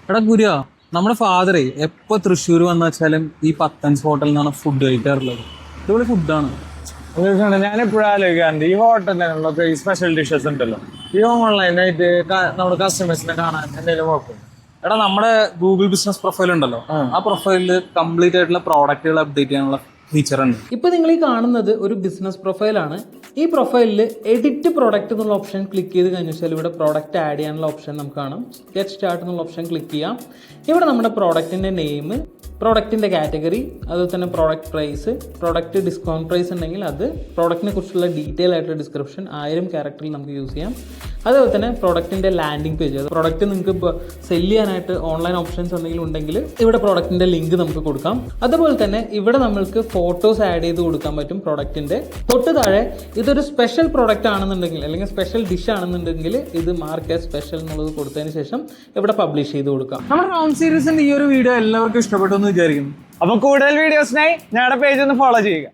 എടാ ഗുരുവാ, നമ്മുടെ ഫാദറേ എപ്പോ തൃശ്ശൂർ വന്നു വെച്ചാലും ഈ പത്തൻസ് ഹോട്ടലിൽ നിന്നാണ് ഫുഡ് കഴിക്കാറുള്ളത്. ഇതുപോലെ ഫുഡാണ്. ഞാൻ എപ്പോഴും ആലോചിക്കാറുണ്ട് ഈ ഹോട്ടലിനൊക്കെ ഈ സ്പെഷ്യൽ ഡിഷസ് ഉണ്ടല്ലോ, ഈ ഓൺലൈനായിട്ട് നമ്മുടെ കസ്റ്റമേഴ്സിനെ കാണാൻ എന്തെങ്കിലും നോക്കും. എടാ നമ്മുടെ ഗൂഗിൾ ബിസിനസ് പ്രൊഫൈൽ ഉണ്ടല്ലോ, ആ പ്രൊഫൈലിൽ കംപ്ലീറ്റ് ആയിട്ടുള്ള പ്രോഡക്റ്റുകൾ അപ്ഡേറ്റ് ചെയ്യാനുള്ള ഫീച്ചർ ഉണ്ട്. ഇപ്പോൾ നിങ്ങൾ ഈ കാണുന്നത് ഒരു ബിസിനസ് പ്രൊഫൈലാണ്. ഈ പ്രൊഫൈലിൽ എഡിറ്റ് പ്രോഡക്റ്റ് എന്നുള്ള ഓപ്ഷൻ ക്ലിക്ക് ചെയ്ത് കഴിഞ്ഞാൽ ഇവിടെ പ്രോഡക്റ്റ് ആഡ് ചെയ്യാനുള്ള ഓപ്ഷൻ നമുക്ക് കാണാം. ഗെറ്റ് സ്റ്റാർട്ട് എന്നുള്ള ഓപ്ഷൻ ക്ലിക്ക് ചെയ്യാം. ഇവിടെ നമ്മുടെ പ്രോഡക്റ്റിൻ്റെ നെയിം, പ്രോഡക്റ്റിൻ്റെ കാറ്റഗറി, അതുപോലെ തന്നെ product price, product discount price ഉണ്ടെങ്കിൽ അത്, പ്രോഡക്റ്റിനെ കുറിച്ചുള്ള ഡീറ്റെയിൽ ആയിട്ടുള്ള ഡിസ്ക്രിപ്ഷൻ 1000 ക്യാരക്ടറിൽ നമുക്ക് യൂസ് ചെയ്യാം. അതുപോലെ തന്നെ പ്രോഡക്റ്റിൻ്റെ ലാൻഡിംഗ് പേജ്, അത് പ്രോഡക്റ്റ് നിങ്ങൾക്ക് ഇപ്പോൾ സെല് ചെയ്യാനായിട്ട് ഓൺലൈൻ ഓപ്ഷൻസ് എന്തെങ്കിലും ഉണ്ടെങ്കിൽ ഇവിടെ പ്രോഡക്റ്റിൻ്റെ ലിങ്ക് നമുക്ക് കൊടുക്കാം. അതുപോലെ തന്നെ ഇവിടെ നമ്മൾക്ക് ഫോട്ടോസ് ആഡ് ചെയ്ത് കൊടുക്കാൻ പറ്റും പ്രോഡക്റ്റിൻ്റെ. തൊട്ട് താഴെ ഇതൊരു സ്പെഷ്യൽ പ്രോഡക്റ്റ് ആണെന്നുണ്ടെങ്കിൽ അല്ലെങ്കിൽ സ്പെഷ്യൽ ഡിഷ് ആണെന്നുണ്ടെങ്കിൽ ഇത് മാർക്ക് സ്പെഷ്യൽ എന്നുള്ളത് കൊടുത്തതിന് ശേഷം ഇവിടെ പബ്ലിഷ് ചെയ്ത് കൊടുക്കാം. നമ്മുടെ റൗണ്ട് സീരീസിന്റെ ഈ ഒരു വീഡിയോ എല്ലാവർക്കും ഇഷ്ടപ്പെട്ടു എന്ന് വിചാരിക്കുന്നു. അപ്പൊ കൂടുതൽ വീഡിയോസിനായി ഞങ്ങളുടെ പേജ് ഒന്ന് ഫോളോ ചെയ്യുക.